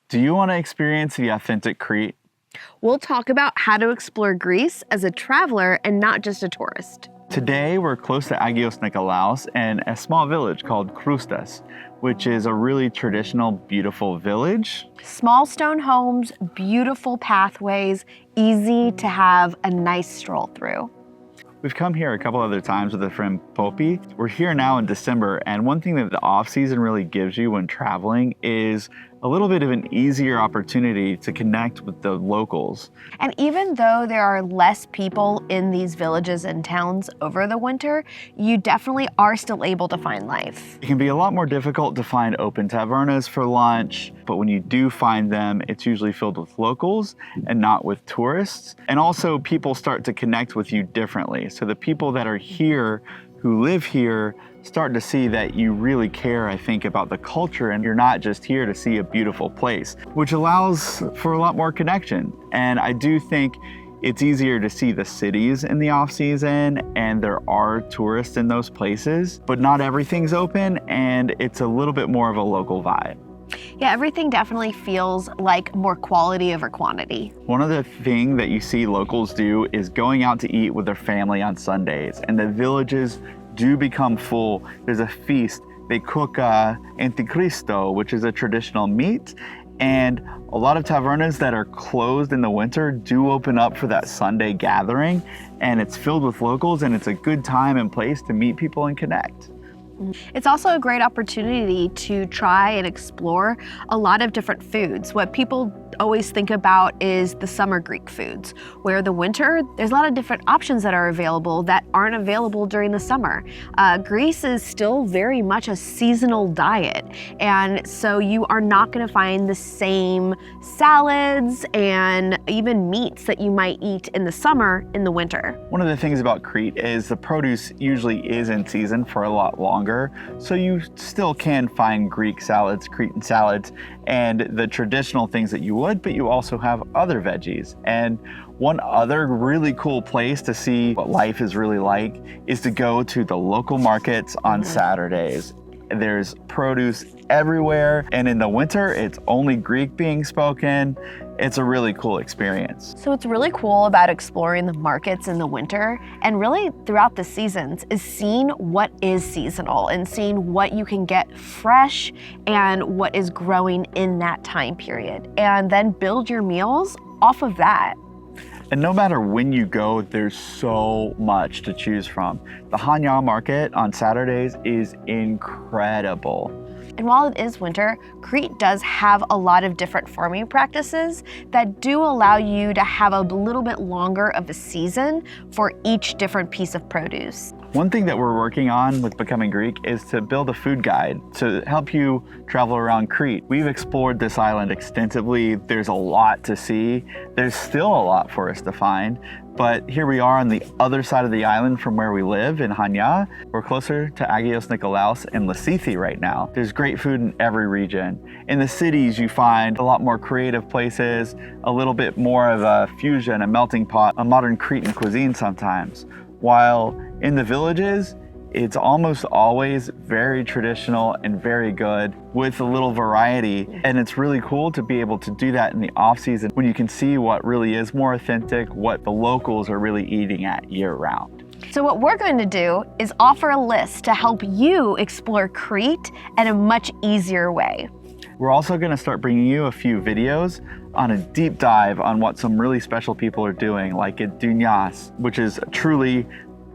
Do you want to experience the authentic Crete? We'll talk about how to explore Greece as a traveler and not just a tourist. Today, we're close to Agios Nikolaos and a small village called Kritsa, which is a really traditional, beautiful village. Small stone homes, beautiful pathways, easy to have a nice stroll through. We've come here a couple other times with a friend, Poppy. We're here now in December, and one thing that the off-season really gives you when traveling is a little bit of an easier opportunity to connect with the locals. And even though there are less people in these villages and towns over the winter, you definitely are still able to find life. It can be a lot more difficult to find open tavernas for lunch, but when you do find them, it's usually filled with locals and not with tourists. And also people start to connect with you differently. So the people that are here, who live here, start to see that you really care, I think, about the culture and you're not just here to see a beautiful place, which allows for a lot more connection. And I do think it's easier to see the cities in the off season, and there are tourists in those places, but not everything's open and it's a little bit more of a local vibe. Yeah, everything definitely feels like more quality over quantity. One of the things that you see locals do is going out to eat with their family on Sundays, and the villages do become full. There's a feast. They cook antichristo, which is a traditional meat, and a lot of tavernas that are closed in the winter do open up for that Sunday gathering, and it's filled with locals, and it's a good time and place to meet people and connect. It's also a great opportunity to try and explore a lot of different foods. What people always think about is the summer Greek foods, where the winter, there's a lot of different options that are available that aren't available during the summer. Greece is still very much a seasonal diet, and so you are not going to find the same salads and even meats that you might eat in the summer in the winter. One of the things about Crete is the produce usually is in season for a lot longer. So you still can find Greek salads, Cretan salads, and the traditional things that you would, but you also have other veggies. And one other really cool place to see what life is really like is to go to the local markets on Saturdays. There's produce everywhere, and in the winter, it's only Greek being spoken. It's a really cool experience. So what's really cool about exploring the markets in the winter and really throughout the seasons is seeing what is seasonal and seeing what you can get fresh and what is growing in that time period, and then build your meals off of that. And no matter when you go, there's so much to choose from. The Hana Market on Saturdays is incredible. And while it is winter, Crete does have a lot of different farming practices that do allow you to have a little bit longer of a season for each different piece of produce. One thing that we're working on with Becoming Greek is to build a food guide to help you travel around Crete. We've explored this island extensively. There's a lot to see. There's still a lot for us to find. But here we are on the other side of the island from where we live in Hana. We're closer to Agios Nikolaos and Lasithi right now. There's great food in every region. In the cities, you find a lot more creative places, a little bit more of a fusion, a melting pot, a modern Cretan cuisine sometimes. While in the villages, it's almost always very traditional and very good with a little variety. And it's really cool to be able to do that in the off season when you can see what really is more authentic, what the locals are really eating at year round. So what we're going to do is offer a list to help you explore Crete in a much easier way. We're also going to start bringing you a few videos on a deep dive on what some really special people are doing, like at Dunyas, which is truly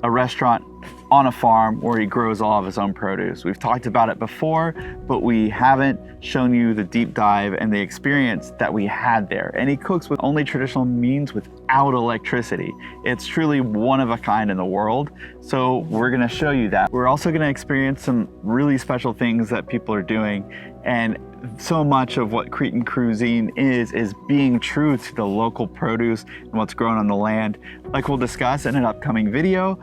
a restaurant on a farm where he grows all of his own produce. We've talked about it before, but we haven't shown you the deep dive and the experience that we had there. And he cooks with only traditional means without electricity. It's truly one of a kind in the world. So we're gonna show you that. We're also gonna experience some really special things that people are doing. And so much of what Cretan cuisine is being true to the local produce and what's grown on the land, like we'll discuss in an upcoming video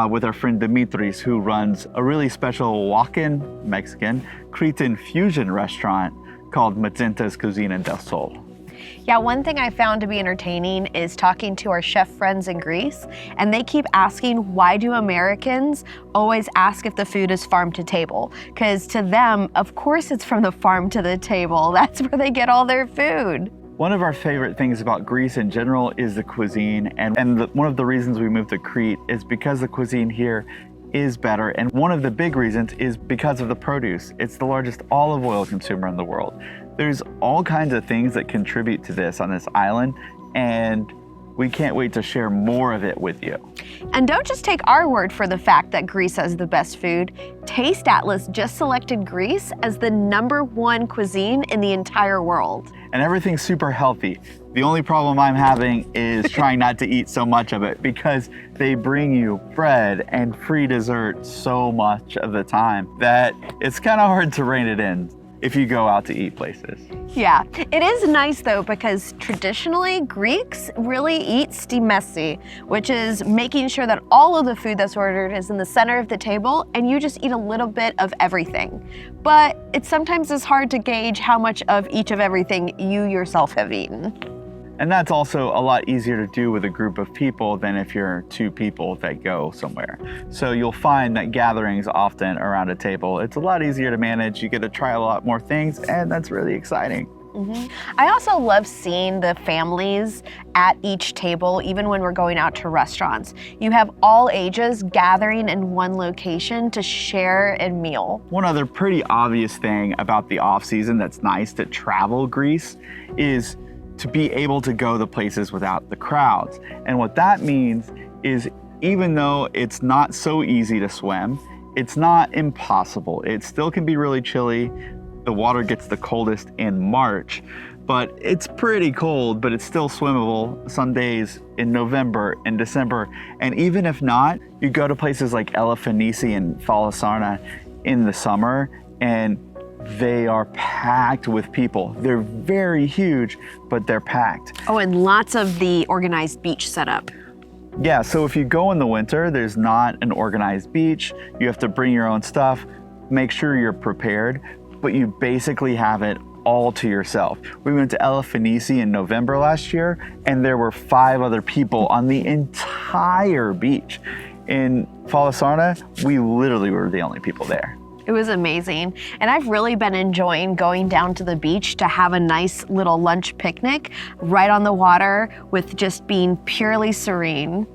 with our friend Dimitris, who runs a really special walk-in Mexican Cretan fusion restaurant called Magenta's Cuisine del Sol. Yeah, one thing I found to be entertaining is talking to our chef friends in Greece, and they keep asking, why do Americans always ask if the food is farm to table? Because to them, of course it's from the farm to the table. That's where they get all their food. One of our favorite things about Greece in general is the cuisine, and one of the reasons we moved to Crete is because the cuisine here is better, and one of the big reasons is because of the produce. It's the largest olive oil consumer in the world. There's all kinds of things that contribute to this on this island, and we can't wait to share more of it with you. And don't just take our word for the fact that Greece has the best food. Taste Atlas just selected Greece as the #1 cuisine in the entire world. And everything's super healthy. The only problem I'm having is trying not to eat so much of it because they bring you bread and free dessert so much of the time that it's kind of hard to rein it in if you go out to eat places. Yeah, it is nice though because traditionally Greeks really eat stimesi, which is making sure that all of the food that's ordered is in the center of the table and you just eat a little bit of everything. But it sometimes is hard to gauge how much of each of everything you yourself have eaten. And that's also a lot easier to do with a group of people than if you're 2 people that go somewhere. So you'll find that gatherings often around a table, it's a lot easier to manage. You get to try a lot more things, and that's really exciting. I also love seeing the families at each table, even when we're going out to restaurants. You have all ages gathering in one location to share a meal. One other pretty obvious thing about the off-season that's nice to travel Greece is to be able to go to places without the crowds. And what that means is even though it's not so easy to swim, it's not impossible. It still can be really chilly. The water gets the coldest in March, but it's pretty cold, but it's still swimmable some days in November and December. And even if not, you go to places like Elefsinici and Thalassarna in the summer, and they are packed with people. They're very huge, but they're packed. Oh, and lots of the organized beach setup. Yeah, so if you go in the winter, there's not an organized beach. You have to bring your own stuff. Make sure you're prepared, but you basically have it all to yourself. We went to Elefsinici in November last year, and there were 5 other people on the entire beach. In Thalassarna, we literally were the only people there. It was amazing. And I've really been enjoying going down to the beach to have a nice little lunch picnic right on the water with just being purely serene.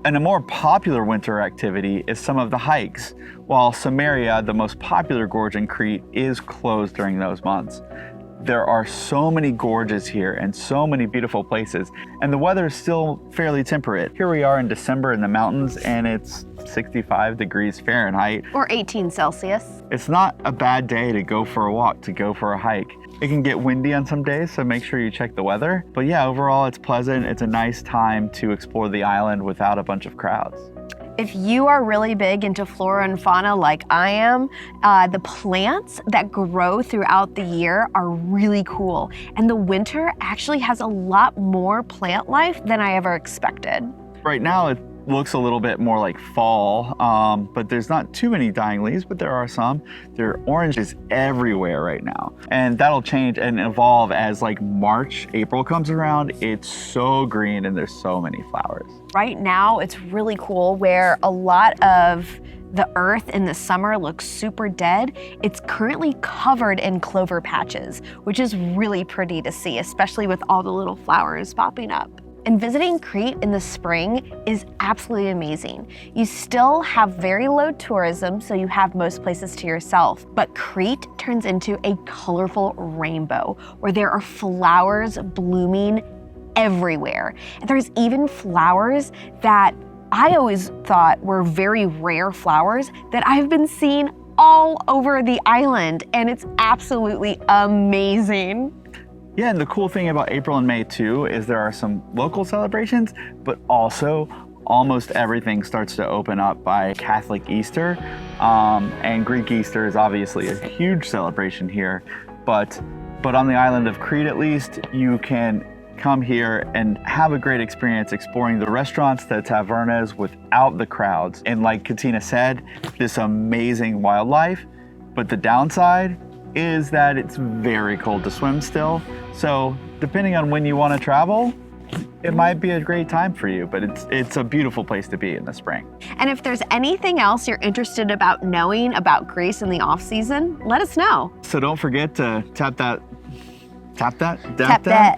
And a more popular winter activity is some of the hikes, while Samaria, the most popular gorge in Crete, is closed during those months. There are so many gorges here and so many beautiful places, and the weather is still fairly temperate. Here we are in December in the mountains, and it's 65 degrees Fahrenheit. Or 18 Celsius. It's not a bad day to go for a walk, to go for a hike. It can get windy on some days, so make sure you check the weather. But yeah, overall it's pleasant. It's a nice time to explore the island without a bunch of crowds. If you are really big into flora and fauna like I am, the plants that grow throughout the year are really cool. And the winter actually has a lot more plant life than I ever expected. Right now it looks a little bit more like fall, but there's not too many dying leaves, but there are some. There are oranges everywhere right now. And that'll change and evolve as like March, April comes around. It's so green and there's so many flowers. Right now, it's really cool where a lot of the earth in the summer looks super dead. It's currently covered in clover patches, which is really pretty to see, especially with all the little flowers popping up. And visiting Crete in the spring is absolutely amazing. You still have very low tourism, so you have most places to yourself, but Crete turns into a colorful rainbow where there are flowers blooming everywhere. And there's even flowers that I always thought were very rare flowers that I've been seeing all over the island, and it's absolutely amazing. Yeah, and the cool thing about April and May too is there are some local celebrations, but also almost everything starts to open up by Catholic Easter. And Greek Easter is obviously a huge celebration here, but on the island of Crete at least, you can come here and have a great experience exploring the restaurants, the tavernas without the crowds. And like Katina said, this amazing wildlife, but the downside is that it's very cold to swim still. So depending on when you want to travel, it might be a great time for you, but it's a beautiful place to be in the spring. And if there's anything else you're interested about knowing about Greece in the off season, let us know. So don't forget to tap that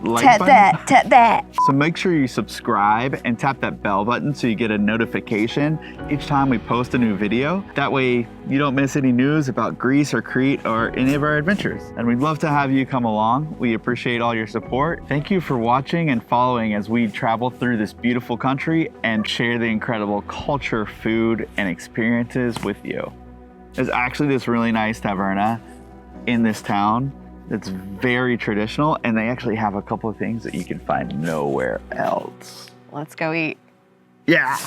like button. So make sure you subscribe and tap that bell button so you get a notification each time we post a new video. That way you don't miss any news about Greece or Crete or any of our adventures. And we'd love to have you come along. We appreciate all your support. Thank you for watching and following as we travel through this beautiful country and share the incredible culture, food, and experiences with you. There's actually this really nice taverna in this town. It's very traditional, and they actually have a couple of things that you can find nowhere else. Let's go eat. Yeah.